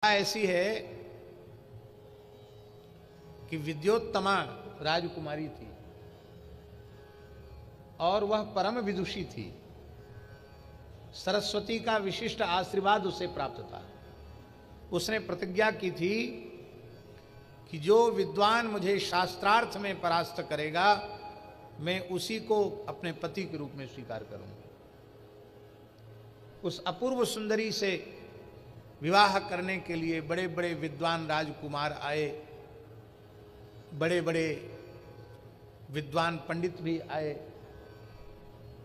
ऐसी है कि विद्योत्तमा राजकुमारी थी और वह परम विदुषी थी। सरस्वती का विशिष्ट आशीर्वाद उसे प्राप्त था। उसने प्रतिज्ञा की थी कि जो विद्वान मुझे शास्त्रार्थ में परास्त करेगा मैं उसी को अपने पति के रूप में स्वीकार करूंगा। उस अपूर्व सुंदरी से विवाह करने के लिए बड़े बड़े विद्वान राजकुमार आए, बड़े बड़े विद्वान पंडित भी आए,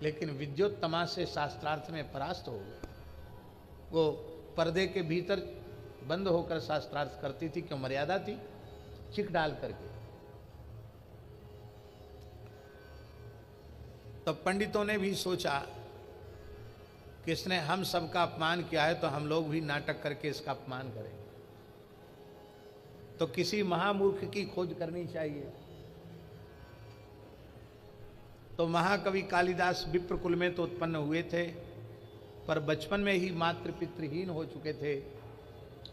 लेकिन विद्योत्तमा से शास्त्रार्थ में परास्त हो गए। वो पर्दे के भीतर बंद होकर शास्त्रार्थ करती थी, क्यों मर्यादा थी, चिक डाल करके। तो पंडितों ने भी सोचा कि इसने हम सबका अपमान किया है तो हम लोग भी नाटक करके इसका अपमान करेंगे। तो किसी महामूर्ख की खोज करनी चाहिए। तो महाकवि कालिदास विप्र कुल में तो उत्पन्न हुए थे, पर बचपन में ही मातृ पितृहीन हो चुके थे।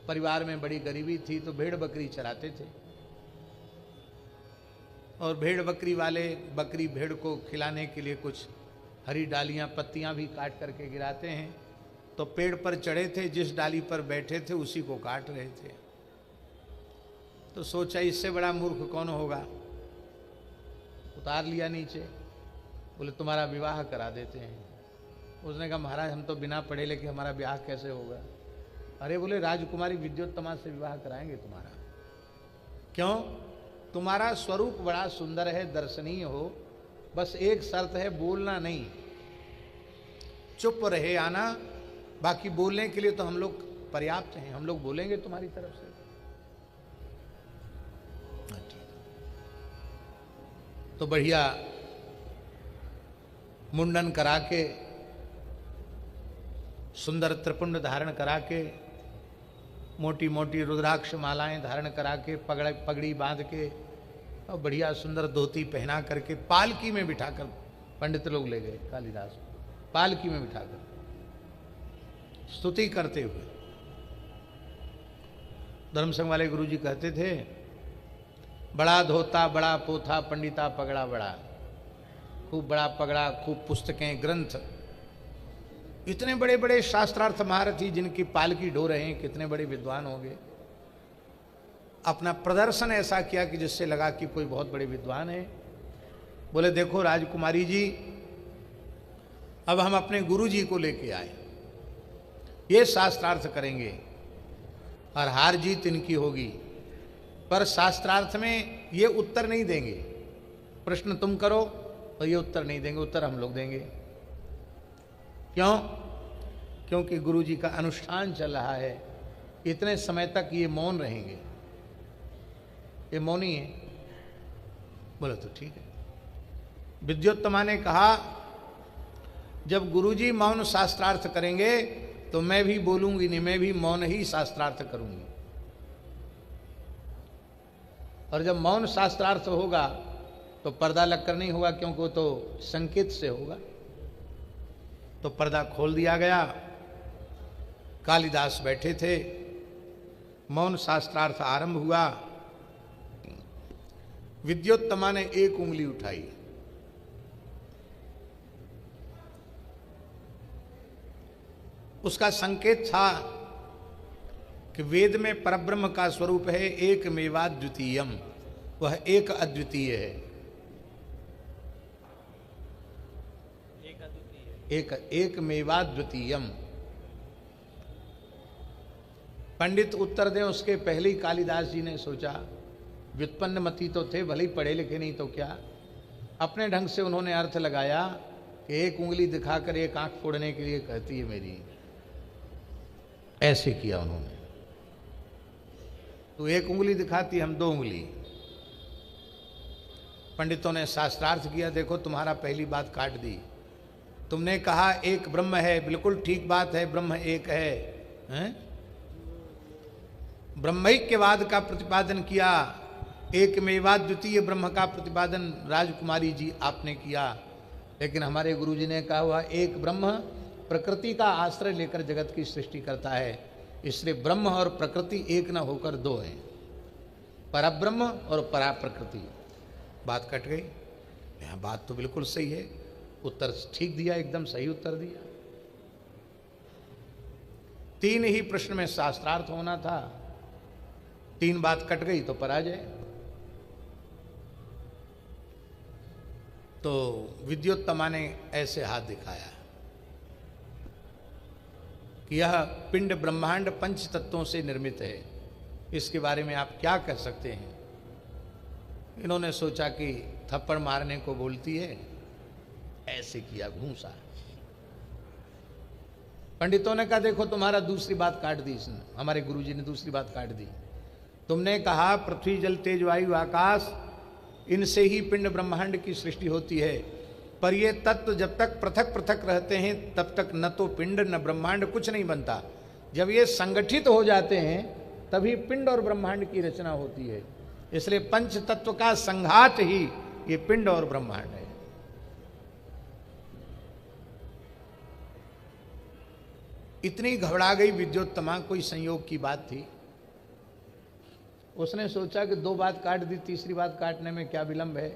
परिवार में बड़ी गरीबी थी, तो भेड़ बकरी चराते थे और भेड़ बकरी वाले बकरी भेड़ को खिलाने के लिए कुछ हरी डालियां पत्तियां भी काट करके गिराते हैं। तो पेड़ पर चढ़े थे, जिस डाली पर बैठे थे उसी को काट रहे थे। तो सोचा इससे बड़ा मूर्ख कौन होगा, उतार लिया नीचे। बोले तुम्हारा विवाह करा देते हैं। उसने कहा महाराज हम तो बिना पढ़े लिखे हमारा विवाह कैसे होगा। अरे बोले राजकुमारी विद्योत्तमा से विवाह कराएंगे तुम्हारा। क्यों? तुम्हारा स्वरूप बड़ा सुंदर है, दर्शनीय हो, बस एक शर्त है, बोलना नहीं, चुप रहे आना। बाकी बोलने के लिए तो हम लोग पर्याप्त हैं, हम लोग बोलेंगे तुम्हारी तरफ से। तो बढ़िया मुंडन करा के, सुंदर त्रिपुंड धारण करा के, मोटी मोटी रुद्राक्ष मालाएं धारण करा के, पगड़ी बांध के और बढ़िया सुंदर धोती पहना करके पालकी में बिठाकर पंडित लोग ले गए कालिदास। पालकी में बिठाकर स्तुति करते हुए। धर्मसंघ वाले गुरुजी कहते थे, बड़ा धोता बड़ा पोथा पंडिता पगड़ा बड़ा। खूब बड़ा पगड़ा, खूब पुस्तकें ग्रंथ, इतने बड़े बड़े शास्त्रार्थ महारथी जिनकी पालकी ढो रहे हैं, कितने बड़े विद्वान होंगे। अपना प्रदर्शन ऐसा किया कि जिससे लगा कि कोई बहुत बड़े विद्वान है। बोले देखो राजकुमारी जी, अब हम अपने गुरु जी को लेके आए, ये शास्त्रार्थ करेंगे और हार जीत इनकी होगी, पर शास्त्रार्थ में ये उत्तर नहीं देंगे। प्रश्न तुम करो और ये उत्तर नहीं देंगे, उत्तर हम लोग देंगे। क्यों? क्योंकि गुरु जी का अनुष्ठान चल रहा है, इतने समय तक ये मौन रहेंगे। ये मौनी है। बोले तो ठीक है। विद्योत्तमा ने कहा जब गुरुजी मौन शास्त्रार्थ करेंगे तो मैं भी बोलूंगी नहीं, मैं भी मौन ही शास्त्रार्थ करूंगी। और जब मौन शास्त्रार्थ होगा तो पर्दा लगकर नहीं होगा, क्योंकि वो तो संकेत से होगा। तो पर्दा खोल दिया गया। कालिदास बैठे थे, मौन शास्त्रार्थ आरंभ हुआ। विद्योत्तमा ने एक उंगली उठाई, उसका संकेत था कि वेद में परब्रह्म का स्वरूप है एक मेवा द्वितीयम, वह एक अद्वितीय है। एक मेवा द्वितीयम। पंडित उत्तर दें उसके पहले ही कालिदास जी ने सोचा, व्युत्पन्न मती तो थे, भले ही पढ़े लिखे नहीं तो क्या, अपने ढंग से उन्होंने अर्थ लगाया कि एक उंगली दिखाकर एक आंख फोड़ने के लिए कहती है मेरी। ऐसे किया उन्होंने। तो एक उंगली दिखाती, हम दो उंगली। पंडितों ने शास्त्रार्थ किया, देखो तुम्हारा पहली बात काट दी। तुमने कहा एक ब्रह्म है, बिल्कुल ठीक बात है, ब्रह्म एक है? ब्रह्मैक्यवाद का प्रतिपादन किया, एक मेवा द्वितीय ब्रह्म का प्रतिपादन राजकुमारी जी आपने किया। लेकिन हमारे गुरुजी ने कहा हुआ एक ब्रह्म प्रकृति का आश्रय लेकर जगत की सृष्टि करता है, इसलिए ब्रह्म और प्रकृति एक न होकर दो हैं, परब्रह्म और परा प्रकृति। बात कट गई। यहाँ बात तो बिल्कुल सही है, उत्तर ठीक दिया, एकदम सही उत्तर दिया। 3 ही प्रश्न में शास्त्रार्थ होना था, 3 बात कट गई तो पराजय। तो विद्योत्तमा ने ऐसे हाथ दिखाया कि यह पिंड ब्रह्मांड 5 तत्वों से निर्मित है, इसके बारे में आप क्या कह सकते हैं। इन्होंने सोचा कि थप्पड़ मारने को बोलती है, ऐसे किया घूंसा। पंडितों ने कहा देखो तुम्हारा दूसरी बात काट दी इसने, हमारे गुरुजी ने दूसरी बात काट दी। तुमने कहा पृथ्वी जल तेज वायु आकाश, इनसे ही पिंड ब्रह्मांड की सृष्टि होती है, पर ये तत्व जब तक पृथक पृथक रहते हैं तब तक न तो पिंड न ब्रह्मांड कुछ नहीं बनता। जब ये संगठित हो जाते हैं तभी पिंड और ब्रह्मांड की रचना होती है। इसलिए 5 तत्व का संघात ही ये पिंड और ब्रह्मांड है। इतनी घबरा गई विद्योत्तमा, कोई संयोग की बात थी। उसने सोचा कि 2 बात काट दी, तीसरी बात काटने में क्या विलंब है।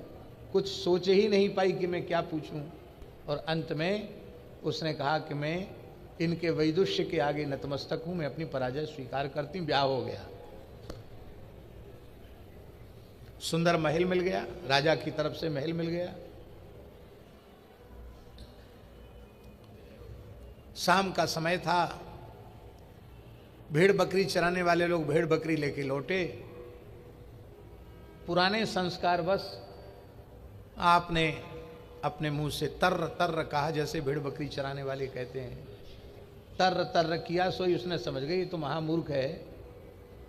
कुछ सोच ही नहीं पाई कि मैं क्या पूछूं, और अंत में उसने कहा कि मैं इनके वैदुष्य के आगे नतमस्तक हूं, मैं अपनी पराजय स्वीकार करती हूं। ब्याह हो गया, सुंदर महल मिल गया, राजा की तरफ से महल मिल गया। शाम का समय था, भेड़ बकरी चराने वाले लोग भेड़ बकरी लेके लौटे। पुराने संस्कार बस आपने अपने मुंह से तर्र तर्र कहा, जैसे भेड़ बकरी चराने वाले कहते हैं, तर्र तर्र किया, सोई उसने समझ गई तो महामूर्ख है,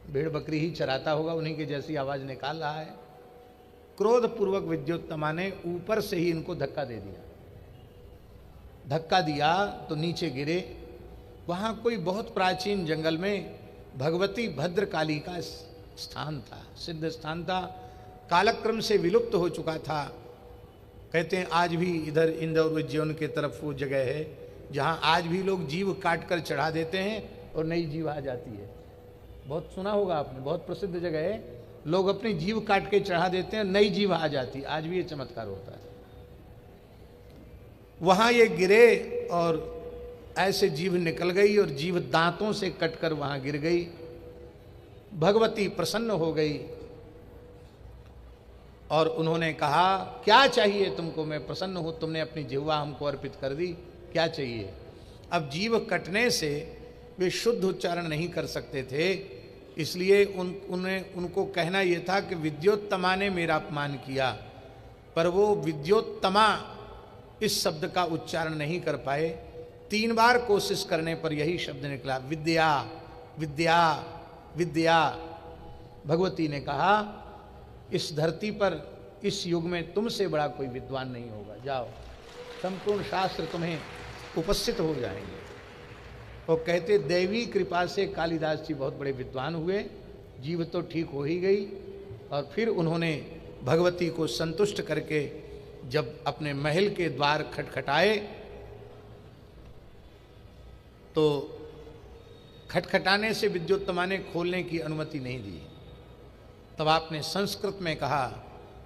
भेड़ बकरी ही चराता होगा, उन्हीं की जैसी आवाज निकाल रहा है। क्रोधपूर्वक विद्योत्तमा ने ऊपर से ही इनको धक्का दे दिया। धक्का दिया तो नीचे गिरे। वहां कोई बहुत प्राचीन जंगल में भगवती भद्रकाली का स्थान था, सिद्ध स्थान था, कालक्रम से विलुप्त हो चुका था। कहते हैं आज भी इधर इंदौर उज्जैन के तरफ वो जगह है जहां आज भी लोग जीव काट कर चढ़ा देते हैं और नई जीव आ जाती है। बहुत सुना होगा आपने, बहुत प्रसिद्ध जगह है। लोग अपनी जीव काट के चढ़ा देते हैं, नई जीव आ जाती है। आज भी ये चमत्कार होता है। वहां ये गिरे और ऐसे जीव निकल गई और जीव दांतों से कटकर वहां गिर गई। भगवती प्रसन्न हो गई और उन्होंने कहा क्या चाहिए तुमको, मैं प्रसन्न हूं, तुमने अपनी जिह्वा हमको अर्पित कर दी, क्या चाहिए। अब जीव कटने से वे शुद्ध उच्चारण नहीं कर सकते थे, इसलिए उनको कहना यह था कि विद्योत्तमा ने मेरा अपमान किया, पर वो विद्योत्तमा इस शब्द का उच्चारण नहीं कर पाए। 3 बार कोशिश करने पर यही शब्द निकला, विद्या विद्या विद्या। भगवती ने कहा इस धरती पर इस युग में तुमसे बड़ा कोई विद्वान नहीं होगा, जाओ, संपूर्ण शास्त्र तुम्हें उपस्थित हो जाएंगे। वो कहते दैवी कृपा से कालिदास जी बहुत बड़े विद्वान हुए, जीव तो ठीक हो ही गई। और फिर उन्होंने भगवती को संतुष्ट करके जब अपने महल के द्वार खटखटाए तो खटखटाने से विद्योत्तमा ने खोलने की अनुमति नहीं दी। तब आपने संस्कृत में कहा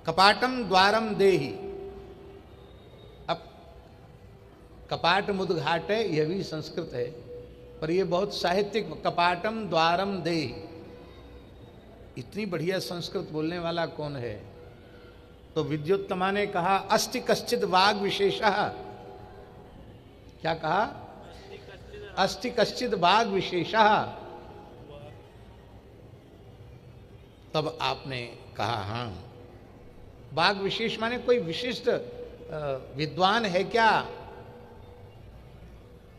कपाटम द्वारम देहि। अब कपाट मुद्घाटे यह भी संस्कृत है, पर यह बहुत साहित्यिक, कपाटम द्वारम देहि। इतनी बढ़िया संस्कृत बोलने वाला कौन है। तो विद्योत्तमा ने कहा अस्ति कश्चिद वाग विशेषः। क्या कहा, अस्ति कश्चिद वाग विशेषः। तब आपने कहा हाँ, वाग विशेष माने कोई विशिष्ट विद्वान है क्या।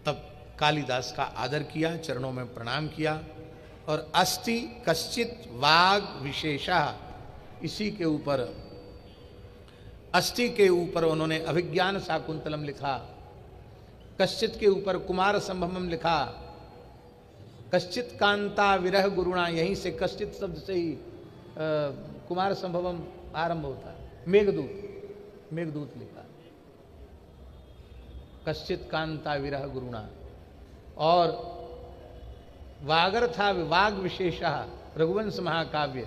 तब कालिदास का आदर किया, चरणों में प्रणाम किया और अस्ति कश्चित वाग विशेषः, इसी के ऊपर, अस्ति के ऊपर उन्होंने अभिज्ञान शाकुंतलम लिखा, कश्चित के ऊपर कुमार संभवम लिखा, कश्चित कांता विरह गुरुणा, यहीं से कश्चित शब्द से ही कुमार संभवम आरंभ होता है। मेघदूत, मेघदूत लिखा, कश्चित कांता विरह गुरुणा। और वागर्था वाग विशेषा रघुवंश महाकाव्य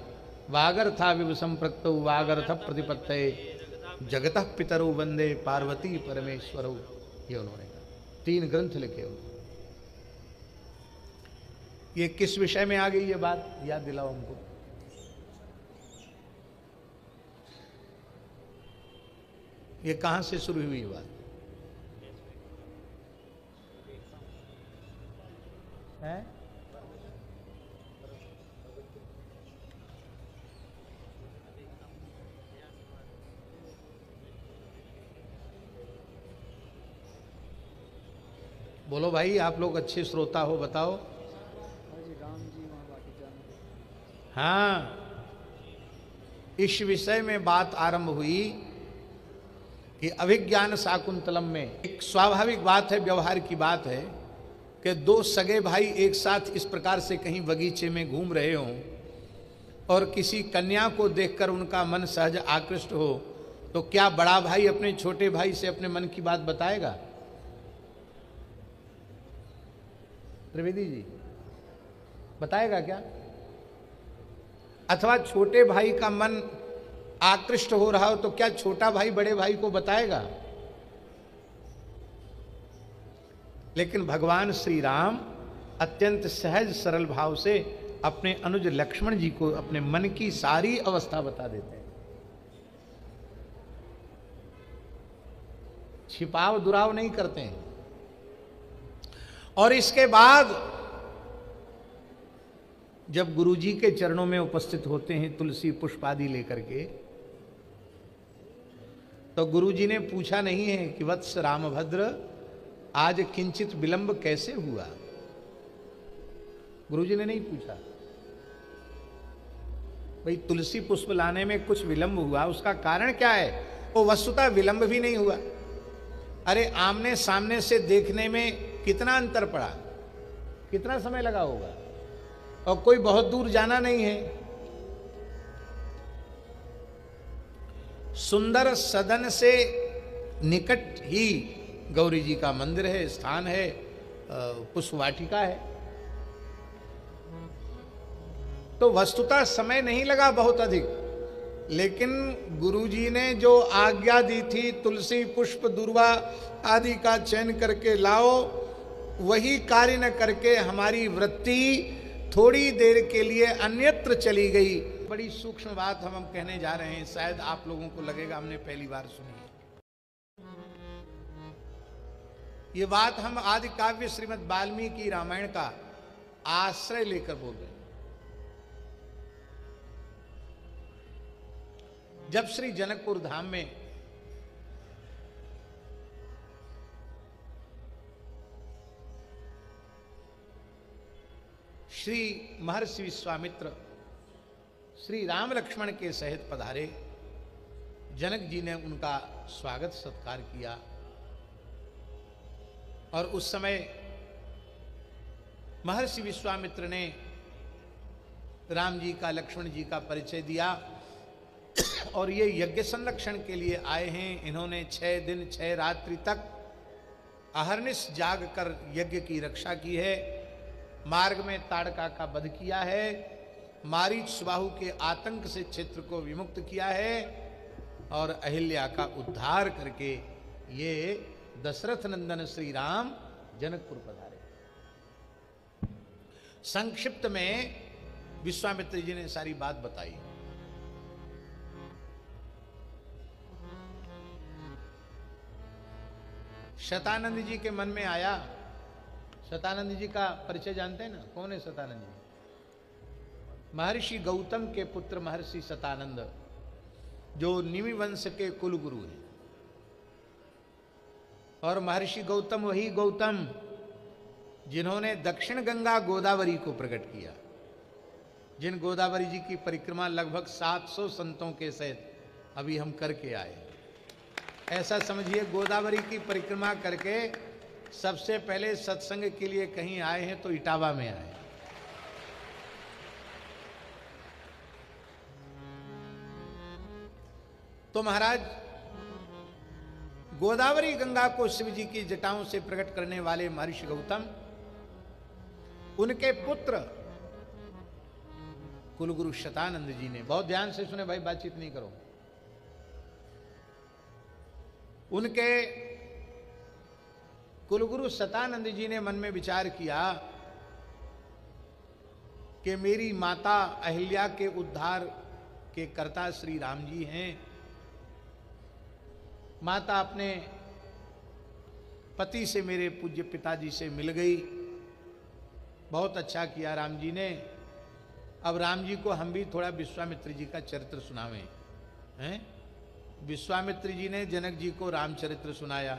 वागर्था विव संप्रक्तौ वागर्थ प्रतिपत्तये जगतः पितरौ वंदे पार्वती परमेश्वरौ। ये उन्होंने कहा, 3 ग्रंथ लिखे उन्होंने। ये किस विषय में आ गई ये बात, याद दिलाओ हमको। ये कहां से शुरू हुई ये बात है? बोलो भाई, आप लोग अच्छे श्रोता हो, बताओ। हाँ, इस विषय में बात आरंभ हुई कि अभिज्ञान शाकुंतलम में एक स्वाभाविक बात है, व्यवहार की बात है कि 2 सगे भाई एक साथ इस प्रकार से कहीं बगीचे में घूम रहे हों और किसी कन्या को देखकर उनका मन सहज आकृष्ट हो, तो क्या बड़ा भाई अपने छोटे भाई से अपने मन की बात बताएगा? त्रिवेदी जी बताएगा क्या? अथवा छोटे भाई का मन आकृष्ट हो रहा हो तो क्या छोटा भाई बड़े भाई को बताएगा? लेकिन भगवान श्री राम अत्यंत सहज सरल भाव से अपने अनुज लक्ष्मण जी को अपने मन की सारी अवस्था बता देते हैं। छिपाव दुराव नहीं करते हैं। और इसके बाद जब गुरुजी के चरणों में उपस्थित होते हैं तुलसी पुष्प आदि लेकर के, तो गुरुजी ने पूछा नहीं है कि वत्स रामभद्र आज किंचित विलंब कैसे हुआ। गुरुजी ने नहीं पूछा भाई तुलसी पुष्प लाने में कुछ विलंब हुआ, उसका कारण क्या है। वो वस्तुतः विलंब भी नहीं हुआ। अरे आमने सामने से देखने में कितना अंतर पड़ा, कितना समय लगा होगा, और कोई बहुत दूर जाना नहीं है। सुंदर सदन से निकट ही गौरी जी का मंदिर है, स्थान है, पुष्प वाटिका है। तो वस्तुतः समय नहीं लगा बहुत अधिक, लेकिन गुरुजी ने जो आज्ञा दी थी तुलसी पुष्प दुर्वा आदि का चयन करके लाओ, वही कार्य न करके हमारी वृत्ति थोड़ी देर के लिए अन्यत्र चली गई। बड़ी सूक्ष्म बात हम कहने जा रहे हैं, शायद आप लोगों को लगेगा हमने पहली बार सुनी है। ये बात हम आदि काव्य श्रीमद् वाल्मीकि रामायण का आश्रय लेकर बोल रहे हैं। जब श्री जनकपुर धाम में श्री महर्षि विश्वामित्र श्री राम लक्ष्मण के सहित पधारे, जनक जी ने उनका स्वागत सत्कार किया। और उस समय महर्षि विश्वामित्र ने राम जी का लक्ष्मण जी का परिचय दिया और ये यज्ञ संरक्षण के लिए आए हैं। इन्होंने 6 दिन 6 रात्रि तक अहर्निश जाग कर यज्ञ की रक्षा की है। मार्ग में ताड़का का वध किया है, मारीच सुबाहु के आतंक से क्षेत्र को विमुक्त किया है और अहिल्या का उद्धार करके ये दशरथ नंदन श्री राम जनकपुर पधारे। संक्षिप्त में विश्वामित्र जी ने सारी बात बताई। शतानंद जी के मन में आया, शतानंद जी का परिचय जानते हैं ना, कौन है शतानंद जी? महर्षि गौतम के पुत्र महर्षि शतानंद, जो निमि वंश के कुल गुरु हैं। और महर्षि गौतम वही गौतम जिन्होंने दक्षिण गंगा गोदावरी को प्रकट किया, जिन गोदावरी जी की परिक्रमा लगभग 700 संतों के सहित अभी हम करके आए। ऐसा समझिए गोदावरी की परिक्रमा करके सबसे पहले सत्संग के लिए कहीं आए हैं तो इटावा में आए। तो महाराज गोदावरी गंगा को शिव जी की जटाओं से प्रकट करने वाले महर्षि गौतम उनके पुत्र कुलगुरु शतानंद जी ने, बहुत ध्यान से सुने भाई, बातचीत नहीं करो, उनके कुलगुरु शतानंद जी ने मन में विचार किया कि मेरी माता अहिल्या के उद्धार के कर्ता श्री राम जी हैं। माता अपने पति से, मेरे पूज्य पिताजी से मिल गई, बहुत अच्छा किया राम जी ने। अब राम जी को हम भी थोड़ा विश्वामित्र जी का चरित्र सुनावें, हैं? विश्वामित्र जी ने जनक जी को रामचरित्र सुनाया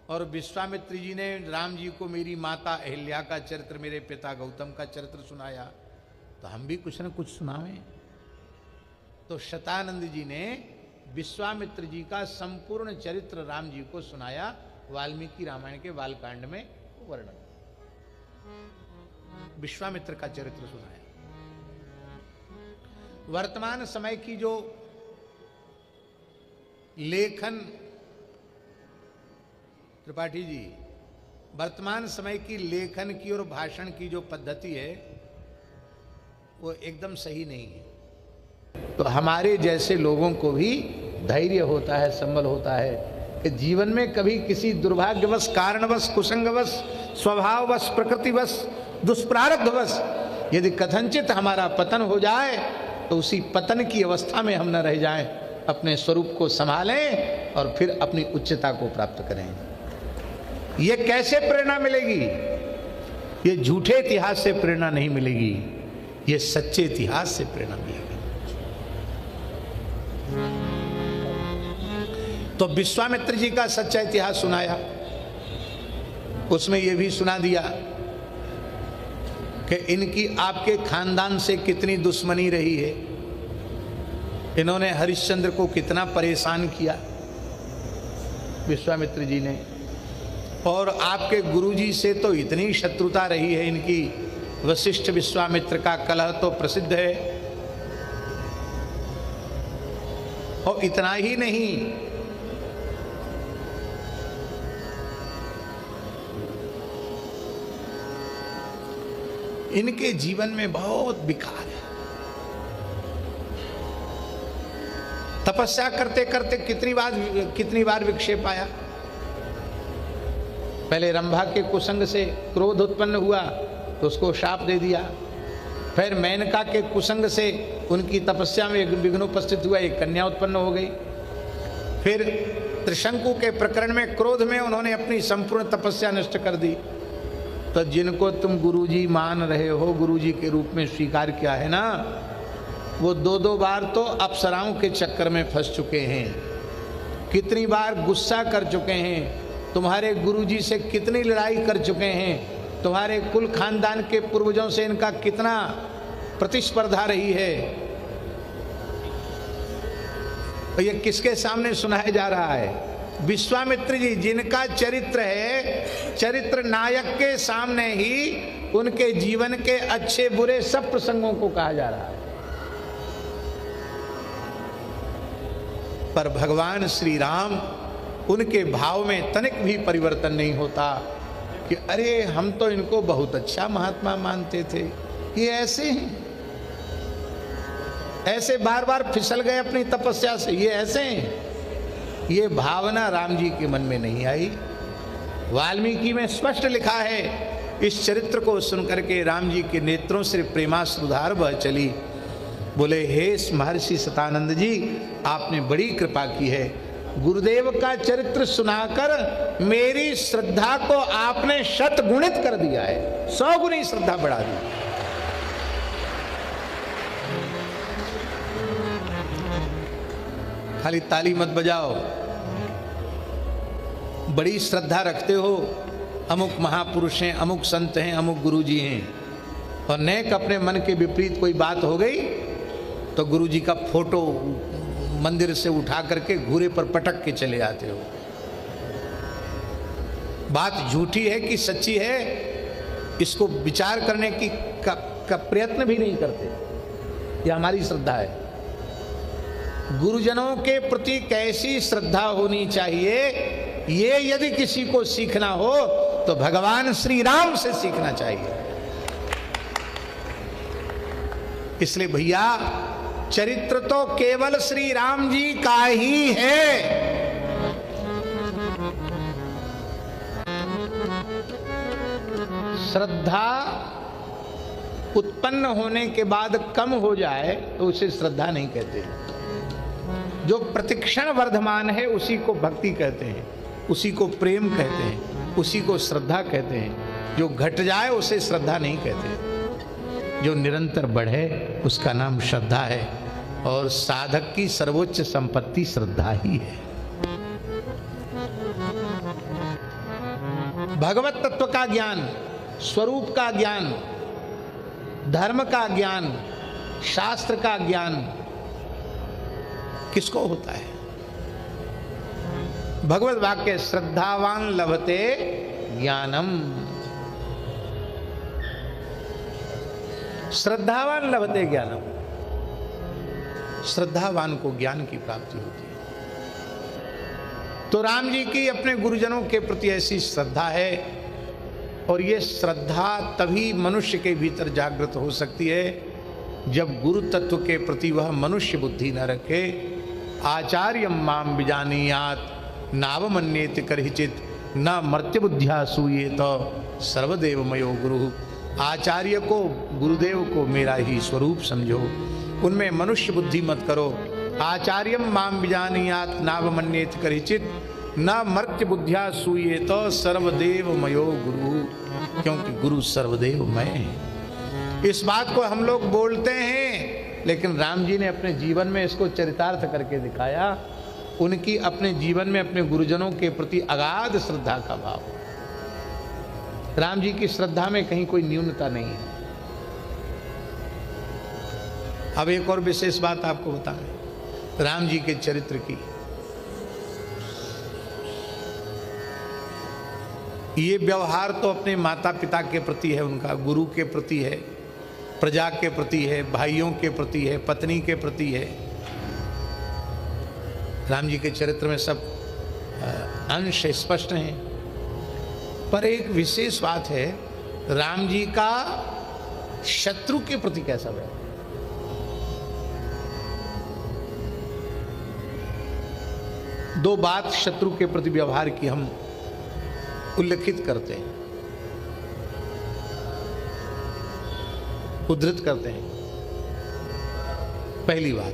और विश्वामित्र जी ने राम जी को मेरी माता अहिल्या का चरित्र, मेरे पिता गौतम का चरित्र सुनाया, तो हम भी कुछ न कुछ सुनावें। तो शतानंद जी ने विश्वामित्र जी का संपूर्ण चरित्र राम जी को सुनाया, वाल्मीकि रामायण के बालकांड में वर्णन, विश्वामित्र का चरित्र सुनाया। वर्तमान समय की जो लेखन, त्रिपाठी जी, वर्तमान समय की लेखन की और भाषण की जो पद्धति है वो एकदम सही नहीं है। तो हमारे जैसे लोगों को भी धैर्य होता है, संबल होता है कि जीवन में कभी किसी दुर्भाग्यवश, कारणवश, कुसंगवश, स्वभाववश, प्रकृतिवश, दुष्प्रारब्धवश यदि कथनचित हमारा पतन हो जाए तो उसी पतन की अवस्था में हम न रह जाएं, अपने स्वरूप को संभालें और फिर अपनी उच्चता को प्राप्त करें। ये कैसे प्रेरणा मिलेगी? ये झूठे इतिहास से प्रेरणा नहीं मिलेगी, ये सच्चे इतिहास से प्रेरणा मिलेगी। तो विश्वामित्र जी का सच्चा इतिहास सुनाया, उसमें यह भी सुना दिया कि इनकी आपके खानदान से कितनी दुश्मनी रही है, इन्होंने हरिश्चंद्र को कितना परेशान किया विश्वामित्र जी ने, और आपके गुरुजी से तो इतनी शत्रुता रही है इनकी। वशिष्ठ विश्वामित्र का कलह तो प्रसिद्ध है। और इतना ही नहीं, इनके जीवन में बहुत विकार है। तपस्या करते करते कितनी बार विक्षेप आया। पहले रंभा के कुसंग से क्रोध उत्पन्न हुआ तो उसको शाप दे दिया। फिर मेनका के कुसंग से उनकी तपस्या में विघ्न उपस्थित हुआ, एक कन्या उत्पन्न हो गई। फिर त्रिशंकु के प्रकरण में क्रोध में उन्होंने अपनी संपूर्ण तपस्या नष्ट कर दी। तो जिनको तुम गुरुजी मान रहे हो, गुरुजी के रूप में स्वीकार किया है ना, वो दो बार तो अप्सराओं के चक्कर में फंस चुके हैं, कितनी बार गुस्सा कर चुके हैं, तुम्हारे गुरुजी से कितनी लड़ाई कर चुके हैं, तुम्हारे कुल खानदान के पूर्वजों से इनका कितना प्रतिस्पर्धा रही है। और ये किसके सामने सुनाया जा रहा है? विश्वामित्र जी, जिनका चरित्र है, चरित्र नायक के सामने ही उनके जीवन के अच्छे बुरे सब प्रसंगों को कहा जा रहा है। पर भगवान श्री राम, उनके भाव में तनिक भी परिवर्तन नहीं होता कि अरे हम तो इनको बहुत अच्छा महात्मा मानते थे, ये ऐसे हैं, ऐसे बार बार फिसल गए अपनी तपस्या से, ये ऐसे हैं। ये भावना राम जी के मन में नहीं आई। वाल्मीकि में स्पष्ट लिखा है, इस चरित्र को सुनकर के राम जी के नेत्रों से प्रेमाश्रुधार बह चली। बोले, हे महर्षि शतानंद जी, आपने बड़ी कृपा की है, गुरुदेव का चरित्र सुनाकर मेरी श्रद्धा को आपने शतगुणित कर दिया है, 100 गुनी श्रद्धा बढ़ा दी। खाली ताली मत बजाओ, बड़ी श्रद्धा रखते हो, अमुक महापुरुष हैं, अमुक संत हैं, अमुक गुरुजी हैं, और नेक अपने मन के विपरीत कोई बात हो गई तो गुरुजी का फोटो मंदिर से उठा करके घूरे पर पटक के चले आते हो। बात झूठी है कि सच्ची है, इसको विचार करने की का प्रयत्न भी नहीं करते। यह हमारी श्रद्धा है। गुरुजनों के प्रति कैसी श्रद्धा होनी चाहिए, ये यदि किसी को सीखना हो तो भगवान श्री राम से सीखना चाहिए। इसलिए भैया चरित्र तो केवल श्री राम जी का ही है। श्रद्धा उत्पन्न होने के बाद कम हो जाए तो उसे श्रद्धा नहीं कहते। जो प्रतिक्षण वर्धमान है उसी को भक्ति कहते हैं, उसी को प्रेम कहते हैं, उसी को श्रद्धा कहते हैं। जो घट जाए उसे श्रद्धा नहीं कहते। जो निरंतर बढ़े उसका नाम श्रद्धा है। और साधक की सर्वोच्च संपत्ति श्रद्धा ही है। भगवत तत्व का ज्ञान, स्वरूप का ज्ञान, धर्म का ज्ञान, शास्त्र का ज्ञान किसको होता है? भगवत वाक्य श्रद्धावान लभते ज्ञानम। श्रद्धावान लभते ज्ञानम। श्रद्धावान को ज्ञान की प्राप्ति होती है। तो राम जी की अपने गुरुजनों के प्रति ऐसी श्रद्धा है, और ये श्रद्धा तभी मनुष्य के भीतर जागृत हो सकती है जब गुरु तत्व के प्रति वह मनुष्य बुद्धि न रखे। आचार्य माम विजानीयात नावमन्येति करहिचित न मर्त्य बुद्धिया सूये तो सर्वदेव मयो गुरु। आचार्य को, गुरुदेव को मेरा ही स्वरूप समझो, उनमें मनुष्य बुद्धि मत करो। आचार्यम माम विजानीयात नावमन्येति करहिचित न मर्त्य बुद्धिया सूये तो सर्वदेव मयो गुरु। क्योंकि गुरु सर्वदेव मय है। इस बात को हम लोग बोलते हैं, लेकिन राम जी ने अपने जीवन में इसको चरितार्थ करके दिखाया। उनकी अपने जीवन में अपने गुरुजनों के प्रति अगाध श्रद्धा का भाव। राम जी की श्रद्धा में कहीं कोई न्यूनता नहीं है। अब एक और विशेष बात आपको बताएं राम जी के चरित्र की। ये व्यवहार तो अपने माता पिता के प्रति है, उनका गुरु के प्रति है, प्रजा के प्रति है, भाइयों के प्रति है, पत्नी के प्रति है। राम जी के चरित्र में सब अंश स्पष्ट हैं। पर एक विशेष बात है, राम जी का शत्रु के प्रति कैसा व्यवहार। दो बात शत्रु के प्रति व्यवहार की हम उल्लेखित करते हैं, उद्धृत करते हैं। पहली बात,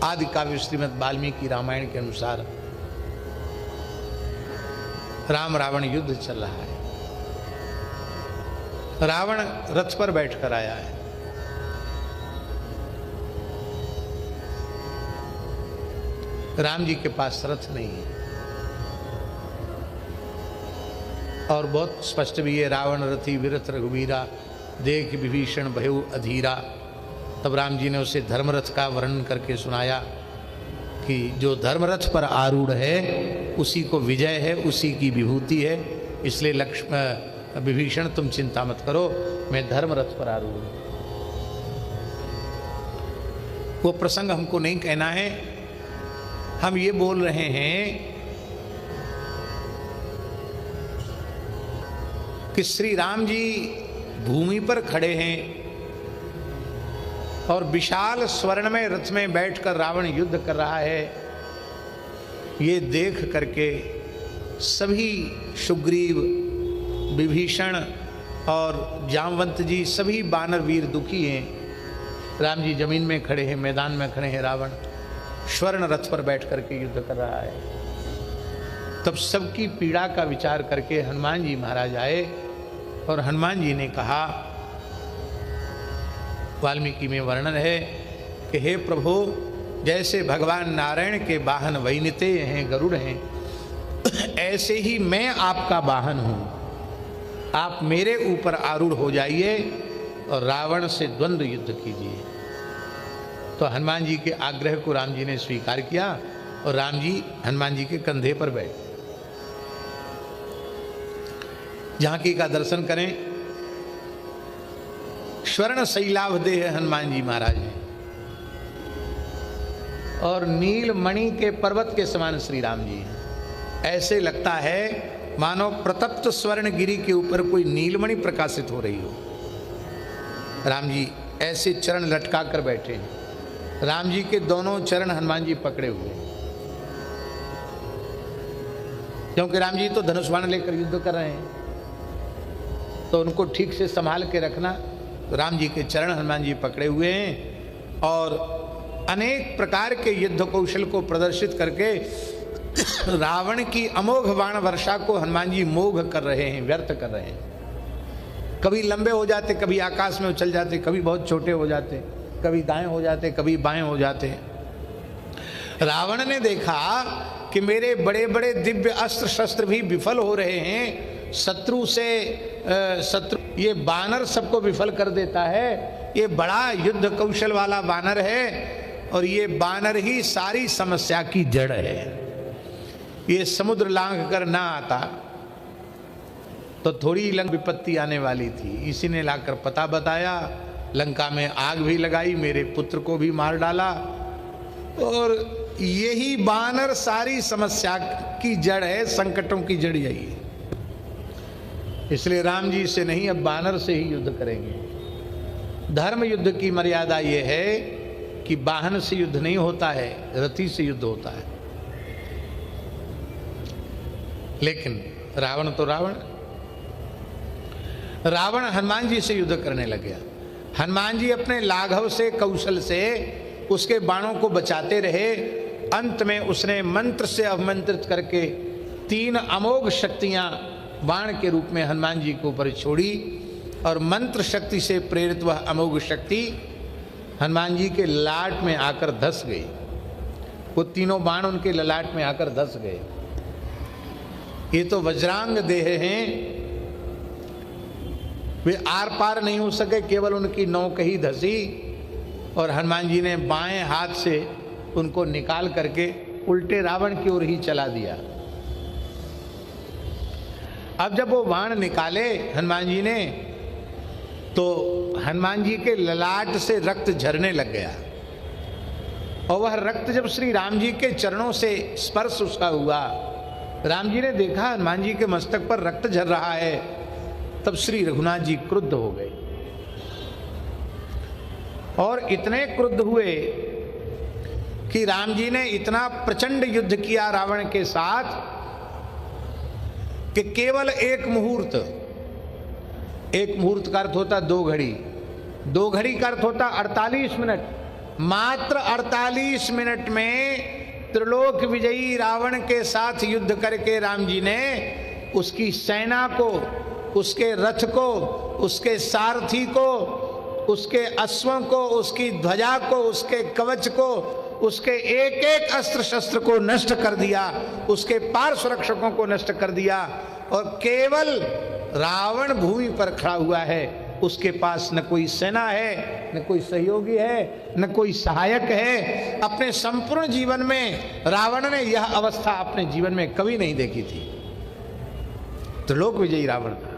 आदि काव्य श्रीमद् वाल्मीकि रामायण के अनुसार राम रावण युद्ध चल रहा है। रावण रथ पर बैठकर आया है। राम जी के पास रथ नहीं है, और बहुत स्पष्ट भी है, रावण रथी विरथ रघुवीरा देख विभीषण भयउ अधीरा। तब राम जी ने उसे धर्मरथ का वर्णन करके सुनाया कि जो धर्मरथ पर आरूढ़ है उसी को विजय है, उसी की विभूति है। इसलिए विभीषण तुम चिंता मत करो, मैं धर्मरथ पर आरूढ़ हूं। वो प्रसंग हमको नहीं कहना है। हम ये बोल रहे हैं कि श्री राम जी भूमि पर खड़े हैं और विशाल स्वर्ण में रथ में बैठकर रावण युद्ध कर रहा है। ये देख करके सभी सुग्रीव, विभीषण और जामवंत जी, सभी वानर वीर दुखी हैं। राम जी जमीन में खड़े हैं, मैदान में खड़े हैं, रावण स्वर्ण रथ पर बैठ करके युद्ध कर रहा है। तब सबकी पीड़ा का विचार करके हनुमान जी महाराज आए और हनुमान जी ने कहा, वाल्मीकि में वर्णन है कि हे प्रभु, जैसे भगवान नारायण के वाहन वैनिते हैं, गरुड़ हैं, ऐसे ही मैं आपका वाहन हूं। आप मेरे ऊपर आरूढ़ हो जाइए और रावण से द्वंद्व युद्ध कीजिए। तो हनुमान जी के आग्रह को राम जी ने स्वीकार किया और राम जी हनुमान जी के कंधे पर बैठे। झांकी का दर्शन करें, स्वर्ण शैलाभ देह हनुमान जी महाराज हैं और नीलमणि के पर्वत के समान श्री राम जी हैं। ऐसे लगता है मानो प्रतप्त स्वर्ण गिरी के ऊपर कोई नीलमणि प्रकाशित हो रही हो। राम जी ऐसे चरण लटका कर बैठे हैं। राम जी के दोनों चरण हनुमान जी पकड़े हुए हैं, क्योंकि राम जी तो धनुष बाण लेकर युद्ध कर रहे हैं, तो उनको ठीक से संभाल के रखना। तो राम जी के चरण हनुमान जी पकड़े हुए हैं और अनेक प्रकार के युद्ध कौशल को प्रदर्शित करके रावण की अमोघ बाण वर्षा को हनुमान जी मोघ कर रहे हैं, व्यर्थ कर रहे हैं। कभी लंबे हो जाते, कभी आकाश में उछल जाते, कभी बहुत छोटे हो जाते, कभी दाएं हो जाते, कभी बाएं हो जाते। रावण ने देखा कि मेरे बड़े बड़े दिव्य अस्त्र शस्त्र भी विफल हो रहे हैं, शत्रु ये बानर सबको विफल कर देता है, ये बड़ा युद्ध कौशल वाला बानर है और ये बानर ही सारी समस्या की जड़ है। ये समुद्र लांघ कर ना आता तो थोड़ी विपत्ति आने वाली थी, इसी ने लाकर पता बताया, लंका में आग भी लगाई, मेरे पुत्र को भी मार डाला, और यही बानर सारी समस्या की जड़ है, संकटों की जड़ यही है। इसलिए राम जी से नहीं, अब बानर से ही युद्ध करेंगे। धर्म युद्ध की मर्यादा यह है कि वाहन से युद्ध नहीं होता है, रथी से युद्ध होता है। लेकिन रावण तो रावण हनुमान जी से युद्ध करने लग गया। हनुमान जी अपने लाघव से, कौशल से उसके बाणों को बचाते रहे। अंत में उसने मंत्र से अवमंत्रित करके 3 अमोघ शक्तियां बाण के रूप में हनुमान जी के ऊपर छोड़ी और मंत्र शक्ति से प्रेरित वह अमोघ शक्ति हनुमान जी के ललाट में आकर धस गई। वो तीनों बाण उनके ललाट में आकर धस गए। ये तो वज्रांग देह हैं, वे आर पार नहीं हो सके, केवल उनकी नौक ही धसी और हनुमान जी ने बाएं हाथ से उनको निकाल करके उल्टे रावण की ओर ही चला दिया। अब जब वो बाण निकाले हनुमान जी ने, तो हनुमान जी के ललाट से रक्त झरने लग गया और वह रक्त जब श्री राम जी के चरणों से स्पर्श उसका हुआ, राम जी ने देखा हनुमान जी के मस्तक पर रक्त झर रहा है, तब श्री रघुनाथ जी क्रुद्ध हो गए और इतने क्रुद्ध हुए कि राम जी ने इतना प्रचंड युद्ध किया रावण के साथ कि केवल एक मुहूर्त का अर्थ होता 2 घड़ी, 2 घड़ी का अर्थ होता 48 मिनट, मात्र 48 मिनट में त्रिलोक विजयी रावण के साथ युद्ध करके राम जी ने उसकी सेना को, उसके रथ को, उसके सारथी को, उसके अश्वों को, उसकी ध्वजा को, उसके कवच को, उसके एक एक अस्त्र शस्त्र को नष्ट कर दिया, उसके पार सुरक्षकों को नष्ट कर दिया और केवल रावण भूमि पर खड़ा हुआ है। उसके पास न कोई सेना है, न कोई सहयोगी है, न कोई सहायक है। अपने संपूर्ण जीवन में रावण ने यह अवस्था अपने जीवन में कभी नहीं देखी थी। त्रिलोक विजयी रावण था।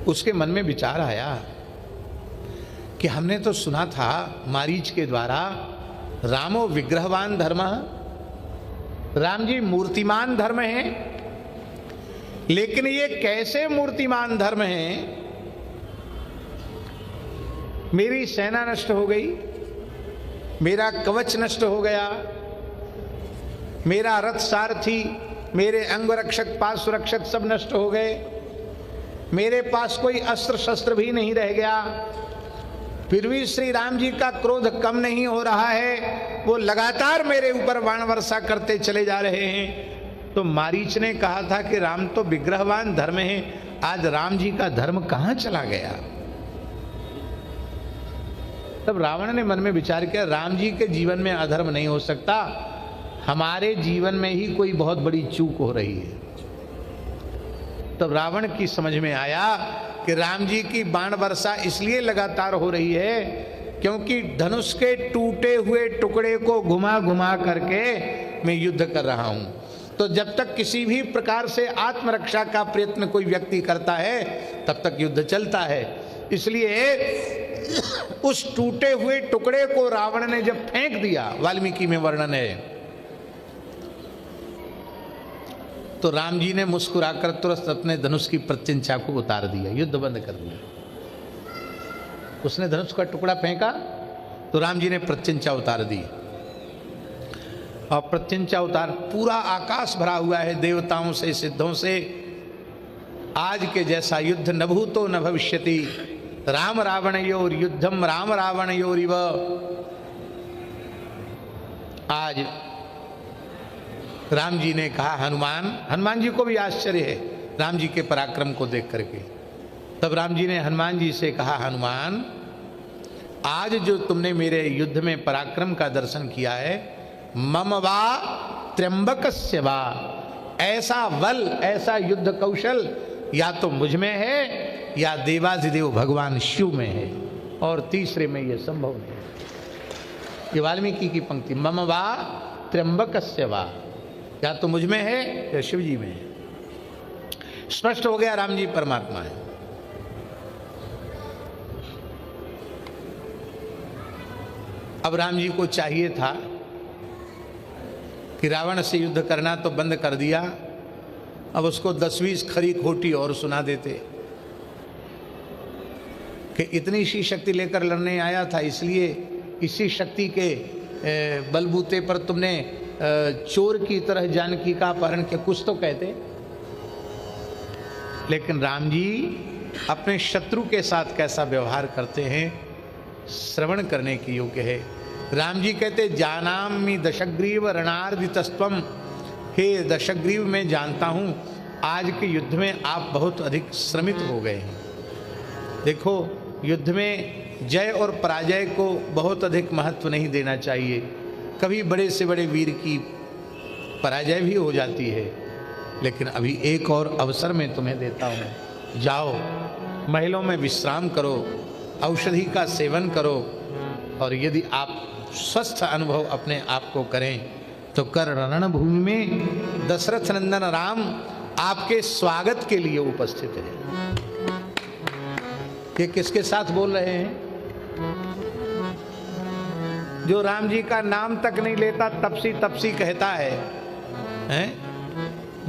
उसके मन में विचार आया कि हमने तो सुना था मारीच के द्वारा, रामो विग्रहवान धर्म, राम जी मूर्तिमान धर्म है, लेकिन ये कैसे मूर्तिमान धर्म है? मेरी सेना नष्ट हो गई, मेरा कवच नष्ट हो गया, मेरा रथ सारथी, मेरे अंगरक्षक, पास सुरक्षक सब नष्ट हो गए, मेरे पास कोई अस्त्र शस्त्र भी नहीं रह गया, फिर भी श्री राम जी का क्रोध कम नहीं हो रहा है, वो लगातार मेरे ऊपर बाण वर्षा करते चले जा रहे हैं। तो मारीच ने कहा था कि राम तो विग्रहवान धर्म है, आज राम जी का धर्म कहां चला गया? तब रावण ने मन में विचार किया, राम जी के जीवन में अधर्म नहीं हो सकता, हमारे जीवन में ही कोई बहुत बड़ी चूक हो रही है। तब रावण की समझ में आया कि राम जी की बाण वर्षा इसलिए लगातार हो रही है क्योंकि धनुष के टूटे हुए टुकड़े को घुमा घुमा करके मैं युद्ध कर रहा हूं। तो जब तक किसी भी प्रकार से आत्मरक्षा का प्रयत्न कोई व्यक्ति करता है तब तक युद्ध चलता है। इसलिए उस टूटे हुए टुकड़े को रावण ने जब फेंक दिया, वाल्मीकि में वर्णन है, तो राम जी ने मुस्कुराकर तुरंत अपने धनुष की प्रत्यंचा को उतार दिया, युद्ध बंद कर दिया। उसने धनुष का टुकड़ा फेंका तो राम जी ने प्रत्यंचा उतार दी, और प्रत्यंचा उतार पूरा आकाश भरा हुआ है देवताओं से, सिद्धों से। आज के जैसा युद्ध न भूतो न भविष्यति, राम रावणयोर युद्धम राम रावणयोरिव। आज राम जी ने कहा, हनुमान जी को भी आश्चर्य है राम जी के पराक्रम को देख करके। तब राम जी ने हनुमान जी से कहा, हनुमान, आज जो तुमने मेरे युद्ध में पराक्रम का दर्शन किया है, मम वा त्र्यंबकस्य वा, ऐसा बल, ऐसा युद्ध कौशल या तो मुझ में है या देवाधिदेव भगवान शिव में है, और तीसरे में यह संभव नहीं। ये वाल्मीकि की पंक्ति, मम वा त्र्यंबकस्य वा, या तो मुझ में है या शिव जी में है। स्पष्ट हो गया राम जी परमात्मा है। अब राम जी को चाहिए था कि रावण से युद्ध करना तो बंद कर दिया, अब उसको 10-20 खरी खोटी और सुना देते कि इतनी सी शक्ति लेकर लड़ने आया था, इसलिए इसी शक्ति के बलबूते पर तुमने चोर की तरह जानकी का अपहरण किया, कुछ तो कहते। लेकिन राम जी अपने शत्रु के साथ कैसा व्यवहार करते हैं श्रवण करने की योग्य है। राम जी कहते, जानामि दशग्रीव रणार्दितस्त्वम, हे दशग्रीव मैं जानता हूं आज के युद्ध में आप बहुत अधिक श्रमित हो गए हैं। देखो, युद्ध में जय और पराजय को बहुत अधिक महत्व नहीं देना चाहिए, कभी बड़े से बड़े वीर की पराजय भी हो जाती है। लेकिन अभी एक और अवसर मैं तुम्हें देता हूँ, जाओ महलों में विश्राम करो, औषधि का सेवन करो, और यदि आप स्वस्थ अनुभव अपने आप को करें तो कर रणभूमि में दशरथ नंदन राम आपके स्वागत के लिए उपस्थित है। ये किसके साथ बोल रहे हैं? जो राम जी का नाम तक नहीं लेता तपसी तपसी कहता है, हैं?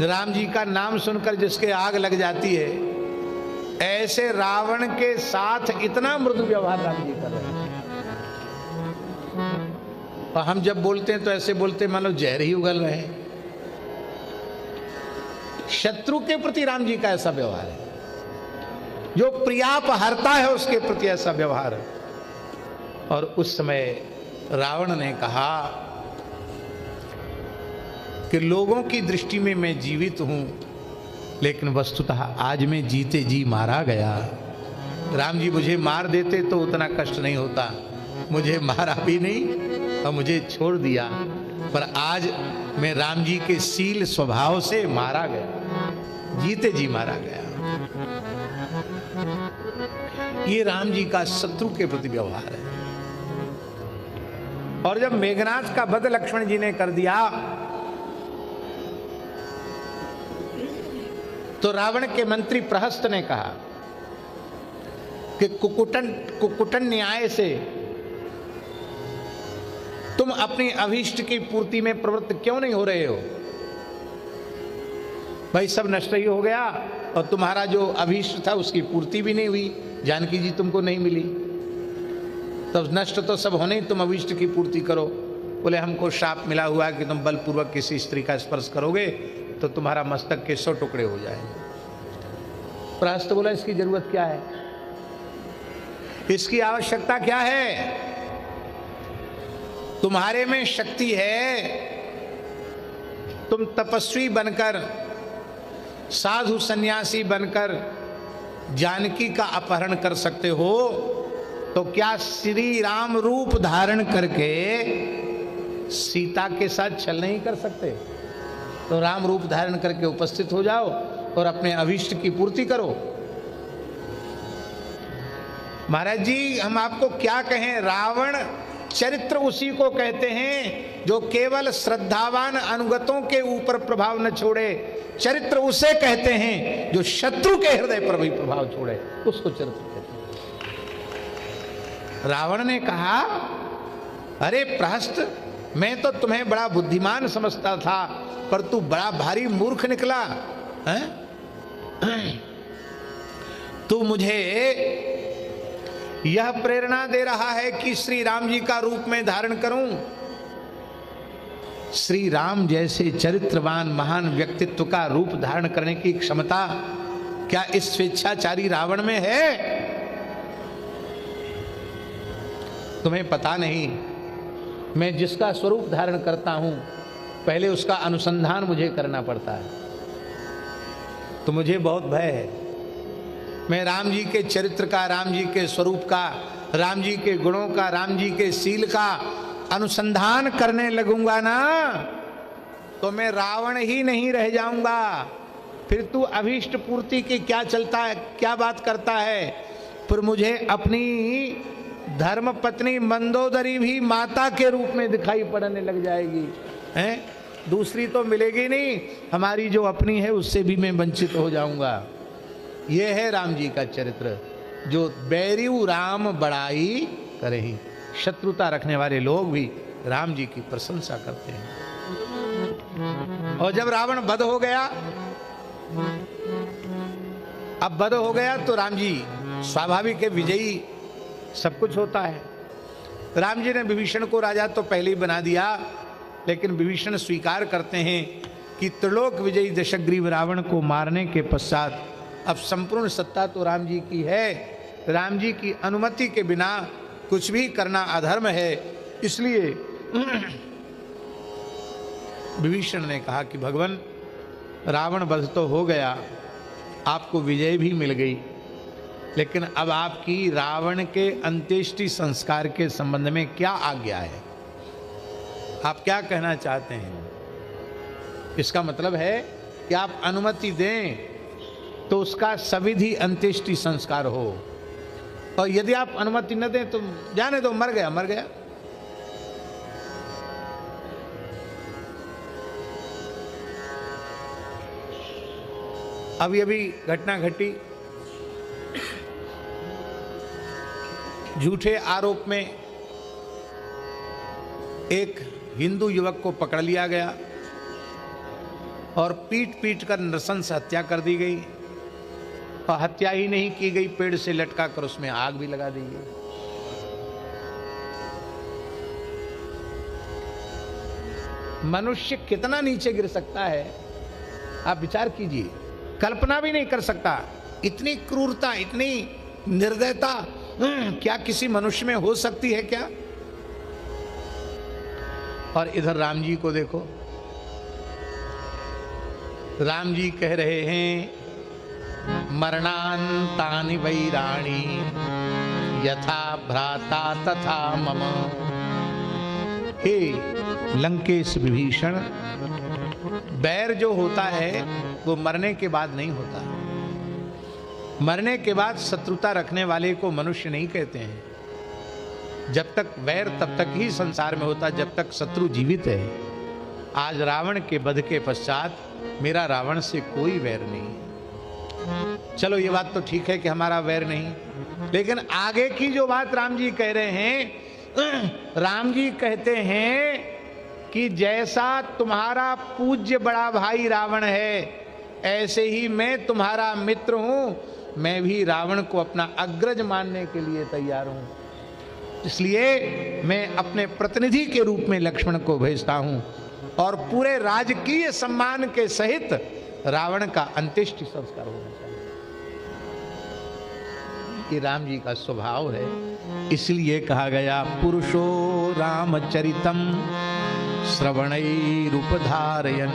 राम जी का नाम सुनकर जिसके आग लग जाती है, ऐसे रावण के साथ इतना मृदु व्यवहार राम जी कर रहे हैं। और हम जब बोलते हैं तो ऐसे बोलते मानो जहर ही उगल रहे हैं। शत्रु के प्रति राम जी का ऐसा व्यवहार है, जो प्रियाप हरता है उसके प्रति ऐसा व्यवहार है। और उस समय रावण ने कहा कि लोगों की दृष्टि में मैं जीवित हूं, लेकिन वस्तुतः आज मैं जीते जी मारा गया। राम जी मुझे मार देते तो उतना कष्ट नहीं होता, मुझे मारा भी नहीं और मुझे छोड़ दिया, पर आज मैं राम जी के शील स्वभाव से मारा गया, जीते जी मारा गया। ये राम जी का शत्रु के प्रति व्यवहार है। और जब मेघनाथ का वध लक्ष्मण जी ने कर दिया तो रावण के मंत्री प्रहस्त ने कहा कि कुकुटन न्याय से तुम अपनी अभीष्ट की पूर्ति में प्रवृत्त क्यों नहीं हो रहे हो? भाई सब नष्ट ही हो गया और तुम्हारा जो अभीष्ट था उसकी पूर्ति भी नहीं हुई, जानकी जी तुमको नहीं मिली, तब नष्ट तो सब होने ही, तुम अभीष्ट की पूर्ति करो। बोले हमको शाप मिला हुआ है कि तुम बलपूर्वक किसी स्त्री का स्पर्श करोगे तो तुम्हारा मस्तक के 100 टुकड़े हो जाएंगे। प्रहस्त बोला इसकी जरूरत क्या है, इसकी आवश्यकता क्या है? तुम्हारे में शक्ति है, तुम तपस्वी बनकर, साधु सन्यासी बनकर जानकी का अपहरण कर सकते हो, तो क्या श्री राम रूप धारण करके सीता के साथ छल नहीं कर सकते? तो राम रूप धारण करके उपस्थित हो जाओ और अपने अभीष्ट की पूर्ति करो। महाराज जी हम आपको क्या कहें, रावण चरित्र उसी को कहते हैं जो केवल श्रद्धावान अनुगतों के ऊपर प्रभाव न छोड़े। चरित्र उसे कहते हैं जो शत्रु के हृदय पर भी प्रभाव छोड़े, उसको चरित्र कहते हैं। रावण ने कहा, अरे प्रहस्त, मैं तो तुम्हें बड़ा बुद्धिमान समझता था, पर तू बड़ा भारी मूर्ख निकला है? तू मुझे यह प्रेरणा दे रहा है कि श्री राम जी का रूप में धारण करूं। श्री राम जैसे चरित्रवान महान व्यक्तित्व का रूप धारण करने की क्षमता क्या इस स्वेच्छाचारी रावण में है? तुम्हें पता नहीं, मैं जिसका स्वरूप धारण करता हूं पहले उसका अनुसंधान मुझे करना पड़ता है, तो मुझे बहुत भय है। मैं राम जी के चरित्र का, राम जी के स्वरूप का, राम जी के गुणों का, राम जी के शील का अनुसंधान करने लगूंगा ना, तो मैं रावण ही नहीं रह जाऊंगा। फिर तू अभीष्ट पूर्ति की क्या चलता है, क्या बात करता है? पर मुझे अपनी धर्म पत्नी मंदोदरी भी माता के रूप में दिखाई पड़ने लग जाएगी, हैं? दूसरी तो मिलेगी नहीं, हमारी जो अपनी है उससे भी मैं वंचित हो जाऊंगा। यह है राम जी का चरित्र, जो बैरियू राम बड़ाई करही। शत्रुता रखने वाले लोग भी राम जी की प्रशंसा करते हैं। और जब रावण वध हो गया, अब वध हो गया तो राम जी स्वाभाविक है, विजयी सब कुछ होता है। राम जी ने विभीषण को राजा तो पहले ही बना दिया, लेकिन विभीषण स्वीकार करते हैं कि त्रिलोक विजयी दशग्रीव रावण को मारने के पश्चात अब संपूर्ण सत्ता तो राम जी की है। राम जी की अनुमति के बिना कुछ भी करना अधर्म है। इसलिए विभीषण ने कहा कि भगवान, रावण वध तो हो गया, आपको विजय भी मिल गई, लेकिन अब आपकी रावण के अंत्येष्टि संस्कार के संबंध में क्या आज्ञा है? आप क्या कहना चाहते हैं? इसका मतलब है कि आप अनुमति दें तो उसका सविधि अंत्येष्टि संस्कार हो, और यदि आप अनुमति न दें तो जाने दो, मर गया मर गया। अभी घटना घटी, झूठे आरोप में एक हिंदू युवक को पकड़ लिया गया और पीट पीट कर नृशंस हत्या कर दी गई। और हत्या ही नहीं की गई, पेड़ से लटका कर उसमें आग भी लगा दी गई। मनुष्य कितना नीचे गिर सकता है, आप विचार कीजिए। कल्पना भी नहीं कर सकता, इतनी क्रूरता, इतनी निर्दयता क्या किसी मनुष्य में हो सकती है क्या? और इधर राम जी को देखो, राम जी कह रहे हैं, मरणान्तानि वैराणि यथा भ्राता तथा मम। हे लंकेश विभीषण, बैर जो होता है वो मरने के बाद नहीं होता। मरने के बाद शत्रुता रखने वाले को मनुष्य नहीं कहते हैं। जब तक वैर तब तक ही संसार में होता, जब तक शत्रु जीवित है। आज रावण के वध के पश्चात मेरा रावण से कोई वैर नहीं। चलो ये बात तो ठीक है कि हमारा वैर नहीं, लेकिन आगे की जो बात राम जी कह रहे हैं, राम जी कहते हैं कि जैसा तुम्हारा पूज्य बड़ा भाई रावण है, ऐसे ही मैं तुम्हारा मित्र हूं। मैं भी रावण को अपना अग्रज मानने के लिए तैयार हूं, इसलिए मैं अपने प्रतिनिधि के रूप में लक्ष्मण को भेजता हूं और पूरे राजकीय सम्मान के सहित रावण का अंत्येष्टि संस्कार होना चाहिए। ये राम जी का स्वभाव है। इसलिए कहा गया, पुरुषो रामचरितम श्रवणैरुपधारयन्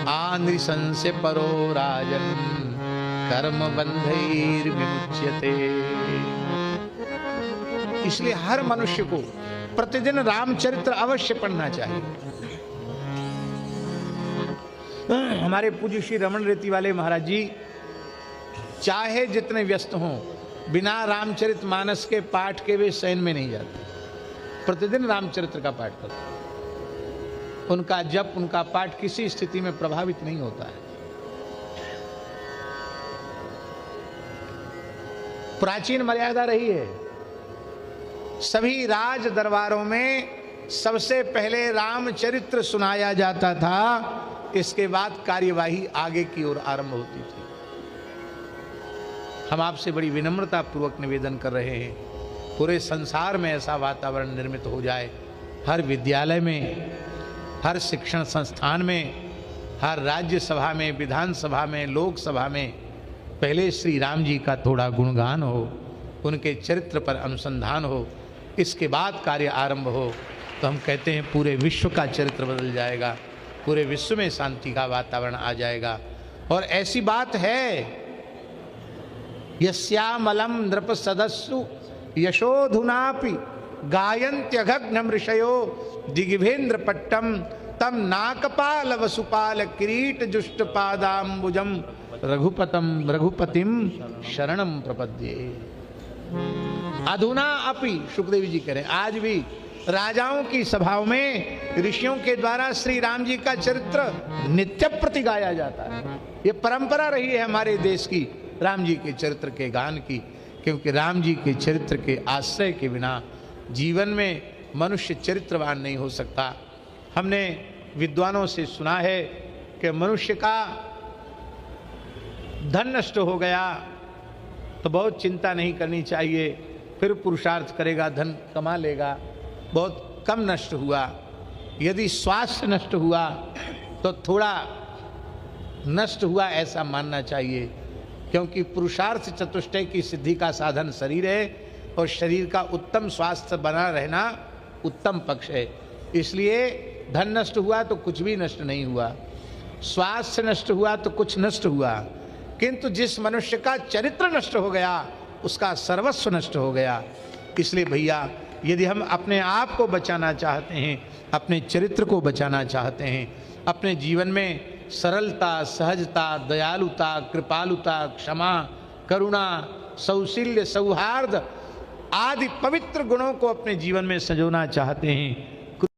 आनृशंस्य परो राजन् कर्म बंधैर्विमुच्यते। इसलिए हर मनुष्य को प्रतिदिन रामचरित्र अवश्य पढ़ना चाहिए। हमारे पूज्य श्री रमण रेती वाले महाराज जी चाहे जितने व्यस्त हों, बिना रामचरित मानस के पाठ के वे शयन में नहीं जाते। प्रतिदिन रामचरित्र का पाठ करते। उनका जप, उनका पाठ किसी स्थिति में प्रभावित नहीं होता है। प्राचीन मर्यादा रही है सभी राज दरबारों में सबसे पहले रामचरित्र सुनाया जाता था, इसके बाद कार्यवाही आगे की ओर आरंभ होती थी। हम आपसे बड़ी विनम्रता पूर्वक निवेदन कर रहे हैं, पूरे संसार में ऐसा वातावरण निर्मित हो जाए, हर विद्यालय में, हर शिक्षण संस्थान में, हर राज्यसभा में, विधानसभा में, लोकसभा में पहले श्री राम जी का थोड़ा गुणगान हो, उनके चरित्र पर अनुसंधान हो, इसके बाद कार्य आरंभ हो, तो हम कहते हैं पूरे विश्व का चरित्र बदल जाएगा, पूरे विश्व में शांति का वातावरण आ जाएगा। और ऐसी बात है, यस्यामलम नृप सदस्सु यशोधुनापि गायन्त्यघग्न ऋषयो दिग्भेन्द्र पट्टम तम नाकपाल वसुपाल किरीट जुष्ट पादाम्बुजम रघुपतिम शरणम प्रपद्ये। अधुना अपि, सुखदेव जी कह रहे हैं, आज भी राजाओं की सभाओं में ऋषियों के द्वारा श्री राम जी का चरित्र नित्य प्रति गाया जाता है। ये परंपरा रही है हमारे देश की, राम जी के चरित्र के गान की, क्योंकि राम जी के चरित्र के आश्रय के बिना जीवन में मनुष्य चरित्रवान नहीं हो सकता। हमने विद्वानों से सुना है कि मनुष्य का धन नष्ट हो गया तो बहुत चिंता नहीं करनी चाहिए, फिर पुरुषार्थ करेगा, धन कमा लेगा। बहुत कम नष्ट हुआ, यदि स्वास्थ्य नष्ट हुआ तो थोड़ा नष्ट हुआ ऐसा मानना चाहिए, क्योंकि पुरुषार्थ चतुष्टय की सिद्धि का साधन शरीर है और शरीर का उत्तम स्वास्थ्य बना रहना उत्तम पक्ष है। इसलिए धन नष्ट हुआ तो कुछ भी नष्ट नहीं हुआ, स्वास्थ्य नष्ट हुआ तो कुछ नष्ट हुआ, किंतु जिस मनुष्य का चरित्र नष्ट हो गया उसका सर्वस्व नष्ट हो गया। इसलिए भैया, यदि हम अपने आप को बचाना चाहते हैं, अपने चरित्र को बचाना चाहते हैं, अपने जीवन में सरलता, सहजता, दयालुता, कृपालुता, क्षमा, करुणा, सौशील्य, सौहार्द आदि पवित्र गुणों को अपने जीवन में संजोना चाहते हैं,